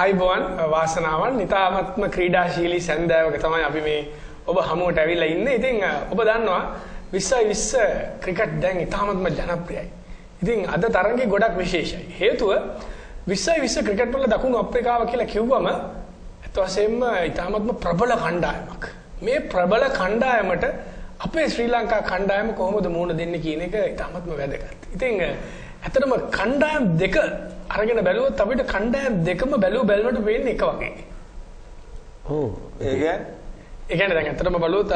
ආයිබෝන් වාසනාවන් නිතාමත්ම ක්‍රීඩාශීලී සැන්දෑවක තමයි අපි මේ ඔබ හමුවට ඇවිල්ලා ඉන්නේ. ඉතින් ඔබ දන්නවා 2020 ක්‍රිකට් දැන් ඉතාමත්ම ජනප්‍රියයි. ඉතින් අද තරඟේ ගොඩක් විශේෂයි. හේතුව 2020 ක්‍රිකට් වල දකුණු අප්‍රිකාව කියලා කිව්වම අත් වශයෙන්ම ඉතාමත්ම ප්‍රබල කණ්ඩායමක්. මේ ප්‍රබල කණ්ඩායමට අපේ ශ්‍රී ලංකා කණ්ඩායම කොහොමද මුහුණ දෙන්නේ කියන එක ඉතාමත්ම වැදගත්. ඉතින් ඇත්තටම කණ්ඩායම් දෙක අරගෙන බැලුවොත් අපිට කණ්ඩායම් දෙකම බැලුවට වෙන්නේ එක වගේ. ඔව්. ඒ කියන්නේ දැන් ඇත්තටම බලුවොත්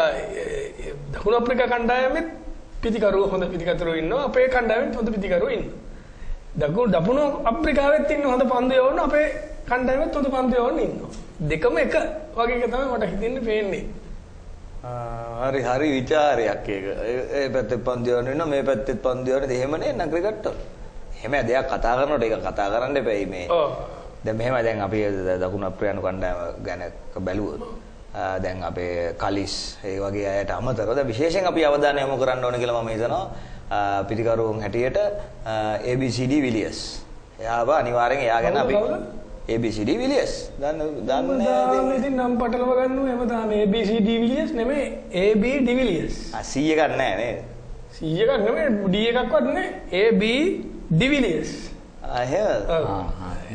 දකුණු අප්‍රිකා කණ්ඩායමෙත් පිටිකරුවෝ හොඳ පිටිකරුවෝ ඉන්නවා. අපේ කණ්ඩායමෙත් හොඳ පිටිකරුවෝ ඉන්නවා. දකුණු අප්‍රිකාවෙත් ඉන්න හොඳ පන්දු යවන්න අපේ කණ්ඩායමෙත් හොඳ පන්දු යවන්න ඉන්නවා. දෙකම එක වගේ එක තමයි මට හිතෙන්නේ පේන්නේ. හරි විචාරයක් ඒක. ඒ පැත්තේ පන්දු යවන්න ඉන්නවා මේ පැත්තේ පන්දු යවන්න එහෙමනේ නම් ක්‍රිකට් වල. එහෙම දෙයක් කතා කරනකොට ඒක කතා කරන්න එපැයි මේ. ඔව්. දැන් මෙහෙම දැන් අපි දකුණු අප්‍රිකානු කණ්ඩායම ගැන බැලුවොත් දැන් අපේ කලිස් ඒ වගේ අයට අමතරව දැන් විශේෂයෙන් අපි අවධානය යොමු කරන්න ඕන කියලා මම හිතනවා පිටිකරුවන් හැටියට ABCD විලියර්ස්. එයාව අනිවාර්යෙන් එයා ගැන අපි ABCD විලියර්ස්. දන්නේ ඉතින් නම් පටලව ගන්නු හැමදාම ABCD විලියර්ස් නෙමෙයි AB ඩිවිලියර්ස්. 100 එකක් නැහැ නේද? 100 එකක් නෙමෙයි D එකක්වත් නෙමෙයි AB ඩිවිලියර්ස්.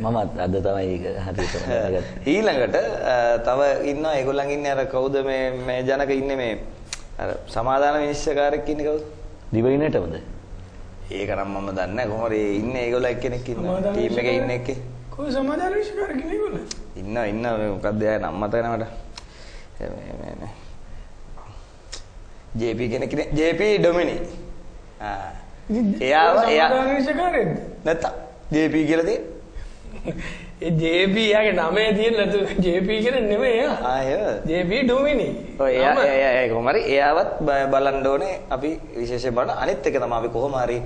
මමත් අද තමයි ඒක හරියට කරගත්තේ. ඊළඟට තව ඉන්නවා ඒගොල්ලන් ඉන්නේ අර කවුද මේ ජනක ඉන්නේ මේ අර සමාදාන විනිශ්චයකාරයෙක් ඉන්නේ කවුද? දිවයිනටමද? ඒක නම් මම දන්නේ නැහැ. කොහොමද ඉන්නේ ඒගොල්ලෝ එක්කෙනෙක් ඉන්නවා. ටීම් එකේ ඉන්නේ එක්කේ. කොහොම සමාදාන විනිශ්චයකාරයෙක් ඉන්නේ ඒගොල්ලෝ? ඉන්නවා මොකක්ද එයා නම් මතක නැහැ මට. මේ JP කෙනෙක් ඉන්නේ. JP ඩොමිනි. එයා විනිශ්චයකාරයෙක්ද? නැත්නම් JP කියලා තියෙන්නේ. ඒ JP යාගේ නමේ තියෙන නැතු JP කියන නෙමෙයි එයා. JP ඩොමිනි. ඔය එයා කොහොම හරි එයාවත් බලන්න ඕනේ අපි විශේෂයෙන් බලන අනිත් එක තමයි අපි කොහොම හරි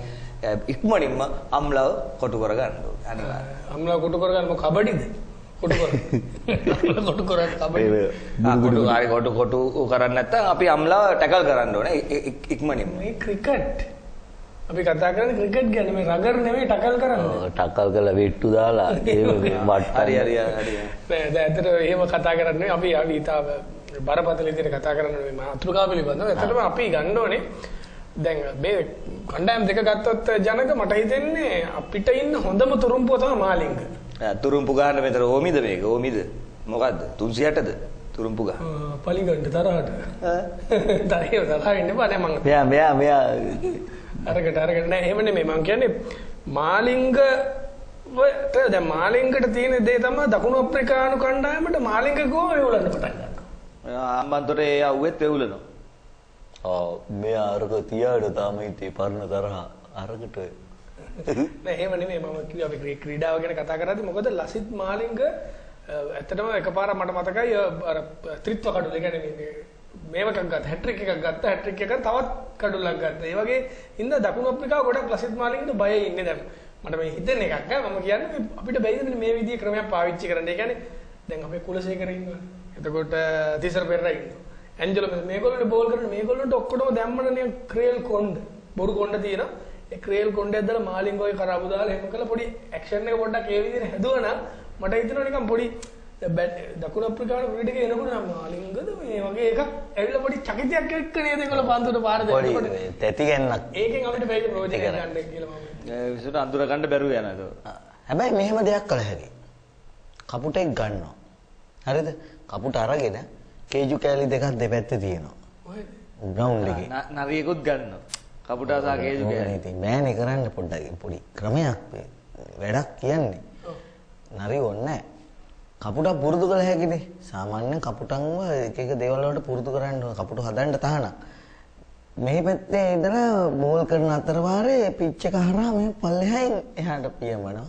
ඉක්මනින්ම අම්ලව කොටු කරගන්න ඕනේ අනිවාර්යයෙන්. අම්ලව කොටු කරගන්න මොකද කබඩිද? කොටු කරගන්න කබඩි. කොටු කරන්නේ නැත්නම් අපි අම්ලව ටැකල් කරන්න ඕනේ ඉක්මනින්ම. මේ ක්‍රිකට් අපි කතා කරන්නේ ක්‍රිකට් ගැන මේ රගර් නෙමෙයි ටකල් කරන්නේ. ඔව් ටකල් කරලා වෙට්ටු දාලා ඒ වට හරි නෑ දැන් ඇත්තට එහෙම කතා කරන්නේ අපි ඊතාව බරපතල විදිහට කතා කරන්නේ මේ මාතෘකාව පිළිබඳව. ඇත්තටම අපි ගන්න ඕනේ දැන් මේ කණ්ඩායම් දෙක ගත්තොත් ජනක මට හිතෙන්නේ අපිට ඉන්න හොඳම තුරුම්පුව තමයි මාලිංග. තුරුම්පු ගන්න මෙතන ඕමිද මේක ඕමිද මොකද්ද 360ද තුරුම්පු ගන්න. පලිගන්න තරහට. තරහ වෙන්න බෑ මං. මෙයා අරකට නෑ එහෙම නෙමෙයි මං කියන්නේ මාලිංගට දැන් මාලිංගට තියෙන දේ තමයි දකුණු අප්‍රිකානු කණ්ඩායමට මාලිංග ගෝ එවලන්න පටන් ගන්නවා. අම්බන්තොට ඒ අවුෙත් එවලනවා. මෙයා අරක තියාඩ තාම හිතේ පරණ තරහ අරකට නෑ එහෙම නෙමෙයි මම කිව්වේ අපි ක්‍රීඩාව ගැන කතා කරද්දි මොකද ලසිත් මාලිංග ඇත්තටම එකපාරක් මට මතකයි අර ත්‍රිත්ව කඩුල කියන්නේ මේවකක් ගත්තා හැට්‍රික් එකක් ගත්තා හැට්‍රික් එක තවත් කඩුලක් ගත්තා. ඒ වගේ ඉන්න දකුණු අප්‍රිකාව ගොඩක් ලසිත් මාලිංගට බයයි ඉන්නේ දැන්. මට මේ හිතෙන එකක් නෑ මම කියන්නේ අපිට බැයිද මේ විදිහේ ක්‍රමයක් පාවිච්චි කරන්න. ඒ කියන්නේ දැන් අපේ කුලසේකර ඉන්නවා. එතකොට තිසර පෙරේරා ඉන්නවා. ඇන්ජලෝ මේගොල්ලෝ බෝල් කරන මේගොල්ලන්ට ඔක්කොම දැම්මනේ ක්‍රේල් කොණ්ඩ. බොරු කොණ්ඩ තියෙනවා. ඒ ක්‍රේල් කොණ්ඩයක් දාලා මාලිංගෝයි කරාබු දාලා එහෙම කළා පොඩි ඇක්ෂන් එක පොඩ්ඩක් ඒ විදිහට හැදුවා නම් මට හිතෙනවා නිකන් පොඩි දකුණු අප්‍රිකානු ක්‍රීඩකයෙක් එනකොට නම් මාලිංගද මේ වගේ එකක් ඇවිල්ලා පොඩි චකිතයක් එක්ක නේද ඒගොල්ලෝ පන්දුට පාර දෙන්නකොට තැති ගන්නක් ඒකෙන් අපිට බැරි ප්‍රයෝජනයක් ගන්න කියලා මම විසුට අඳුර ගන්න බැරුව යනවා ඒක. හැබැයි මෙහෙම දෙයක් කළ හැකියි. කපුටෙක් ගන්නවා. හරිද? කපුට අරගෙන කේජු කෑලි දෙකක් දෙපැත්තේ තියෙනවා. ග්‍රවුන්ඩ් එකේ. නරියෙකුත් ගන්නවා. කපුටා සහ කේජු කෑලි. ඉතින් බෑනේ කරන්න පොඩ්ඩක් පොඩි ක්‍රමයක් වැඩක් කියන්නේ. නරිය ඕනේ නැහැ. කපුටක් පුරුදු කළ හැකිනේ. සාමාන්‍යයෙන් කපුටන්ව එක එක දේවල් වලට පුරුදු කරන්න ඕන. කපුට හදන්න තහනම්. මේ පැත්තේ ඉඳලා බෝල් කරන අතර වාරේ පිච් එක හරහා මේ පල්ලෙහායින් එහාට පියමනවා.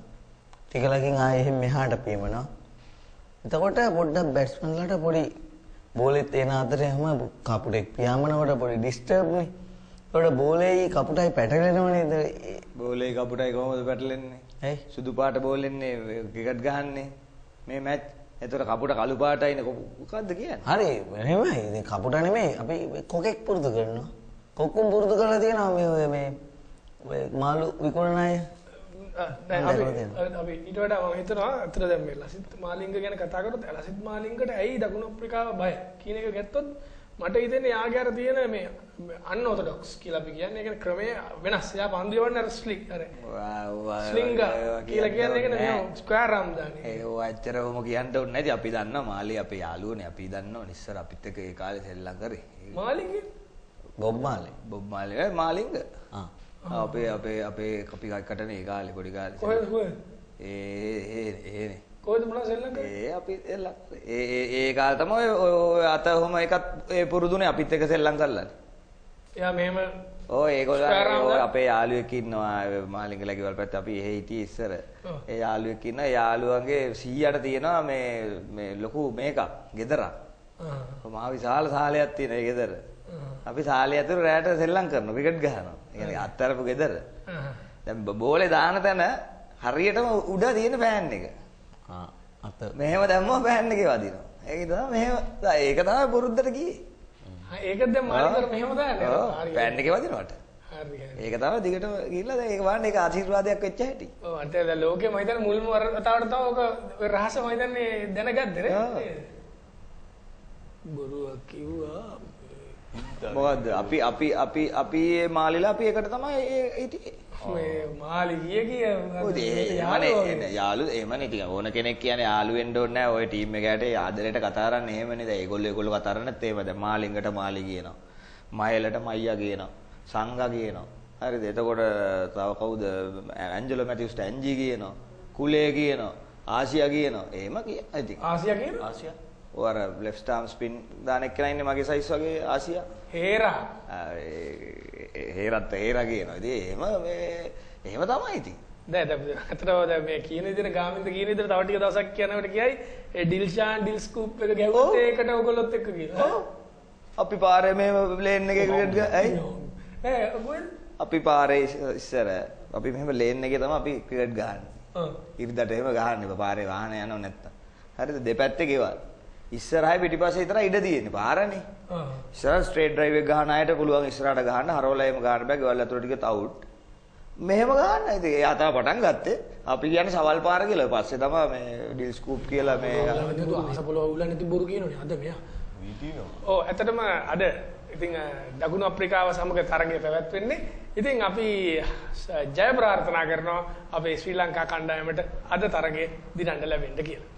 ටිකලකින් ආයෙ එහෙම මෙහාට පියමනවා. එතකොට පොඩ්ඩක් බැට්ස්මන්ලාට පොඩි බෝලෙත් එන අතරේ හැම කපුටෙක් පියාඹනකොට පොඩි ඩිස්ටර්බ් නේ. ඒකට බෝලේයි කපුටයි පැටලෙනවනේ. බෝලේයි කපුටයි කොහොමද පැටලෙන්නේ? ඇයි? සුදු පාට බෝල් එන්නේ ක්‍රිකට් ගහන්නේ. මේ මැච් එතකොට කපුට කළු පාටයිනේ මොකද්ද කියන්නේ? හරි නෙමෙයි. ඉතින් කපුට නෙමෙයි. අපි කොකෙක් පුරුදු කරනවා. කොක්කුම් පුරුදු කරලා තියෙනවා මේ ඔය මාළු විකුණන අය. අපි ඊට වඩා මම හිතනවා අතන දැන් මේ ලසිත් මාලිංග ගැන කතා කරොත් ලසිත් මාලිංගට ඇයි දකුණු අප්‍රිකාව බය කියන එක ගත්තොත් මට හිතෙන්නේ යාගේ අර තියෙන මේ අන්ඔර්තොඩොක්ස් කියලා අපි කියන්නේ. ඒ කියන්නේ ක්‍රමය වෙනස්. යා පන්දු යවන්න අර ස්ලිංග කියලා කියන්නේ මේ ස්ක්වයර් ආම් දාන්නේ. ඒක ඇත්තටම කියන්න ඕනේ නැති. අපි දන්නවා මාලි අපේ යාළුවනේ. අපි දන්නවා ඉස්සර අපිත් එක්ක ඒ කාලේ සෙල්ලම් කරේ. මාලිංග බොබ් මාලි මාලිංග අපේ අපි කටනේ ඒ කාලේ පොඩි කාලේ. කොහෙද? ඒනේ. කොහෙද මොනවා සෙල්ලම් කරේ? අපි ඒ කාලේ තමයි ඔය අත ඔහම එකත් ඒ පුරුදුනේ අපිත් එක්ක සෙල්ලම් කරලානේ. එයා මෙහෙම ඒගොල්ලෝ අපේ යාළුවෙක් ඉන්නවා මාලිංගලා ගෙවල් පැත්තේ අපි එහෙ හිටියේ ඉස්සර. ඒ යාළුවෙක් ඉන්නවා. යාළුවන්ගේ 100ට තියෙනවා මේ ලොකු මේකක් ගෙදරක්. මහා විශාල සාලයක් තියෙන ඒ ගෙදර. අපි සාලේ ඇතුළේ රැට සෙල්ලම් කරනවා ක්‍රිකට් ගහනවා. ඒ කියන්නේ අත්තරපු ගෙදර. දැන් බෝලේ දාන තැන හරියටම උඩ තියෙන පෑන් එක. මෙහෙම දැම්මම පෑන් එකේ වදිනවා. ඒක තමයි මෙහෙම ඒක තමයි පුරුද්දට ගියේ. ඒකද දැන් මාලිංගර මෙහෙම දාන්නේ. හරි. පෑන් එකේ වදිනවට. හරි. ඒක තමයි දිගටම ගිහිල්ලා දැන් ඒක වань ඒක ආශිර්වාදයක් වෙච්ච හැටි. ඔව් අන්තිමට දැන් ලෝකෙ මම හිතන්නේ මුල්ම වතාවට තමයි ඔක රහස මම හිතන්නේ දැනගත්තේ නේ. බොරුවක් කිව්වා. මොකද්ද අපි මාලිලා අපි එකට තමයි හිටියේ. මේ මාලි ගිය යාළු එහෙමනේ ඉතින් ඕන කෙනෙක් කියන්නේ යාළු වෙන්න ඕනේ නැහැ. ඔය ටීම් එකට ආදරයට කතා කරන්නේ එහෙමනේ. දැන් ඒගොල්ලෝ කතා කරන්නේ නැත්නම් එහෙම දැන් මාලිංගට මාලි කියනවා. මයලට මයියා කියනවා. සංගා කියනවා. හරිද? එතකොට තව කවුද? ඇන්ජලෝ මැතිව්ස්ට ඇන්ජි කියනවා. කුලේ කියනවා. ආසියා කියනවා. එහෙම කියනවා ඉතින්. ආසියා කියනවා? ආසියා. ඔය ලෙෆ්ට් ආම් ස්පින් දාන එක්කලා ඉන්නේ මගේ සයිස් වගේ ආසියා. හේරා. හේරත් හේරා කියනවා. ඉතින් එහෙම තමයි ඉතින්. දැන් අතට මේ කියන විදිහට ගාමින්ද කියන විදිහට තව ටික දවසක් කියනකොට කියයි ඒ ඩිල්ෂාන් ඩිල් ස්කූප් එක ගැහුවොත් ඒකට ඔයගොල්ලොත් එක්ක කියලා. අපි පාරේ මෙහෙම ප්ලේන් එකේ ක්‍රිකට් ඇයි? අපි පාරේ ඉස්සර අපි මෙහෙම ලේන් එකේ තමයි අපි ක්‍රිකට් ගහන්නේ. ඉරිදට එහෙම ගහන්නේ පාරේ වාහන යනව නැත්තම්. හරිද? දෙපැත්තේ ගෙවල්. ඉස්සරහයි පිටිපස්සේ විතරයි ඉඩ තියෙන්නේ පාරනේ. ඉස්සරහ ස්ට්‍රේට් ඩ්‍රයිව් එක ගහන අයට පුළුවන් ඉස්සරහට ගහන්න හරවලා එහෙම ගහන්න බෑ. ගෙවල් ඇතුළට ටිකත් අවුට්. මෙහෙම ගහන්න. ඉතින් එයා තමයි පටන් ගත්තේ. අපි කියන්නේ සවල් පාර කියලා. පස්සේ තමයි මේ ඩිල් ස්කූප් කියලා මේ අහස පොළව උල්ලන්නේ ඉතින් බොරු කියනෝනේ අද මෙයා. ඔව් ඇත්තටම අද ඉතින් දකුණු අප්‍රිකාව සමග තරගය පැවැත්වෙන්නේ. ඉතින් අපි ජය ප්‍රාර්ථනා කරනවා අපේ ශ්‍රී ලංකා කණ්ඩායමට අද තරගය දිනන්න ලැබෙන්න කියලා.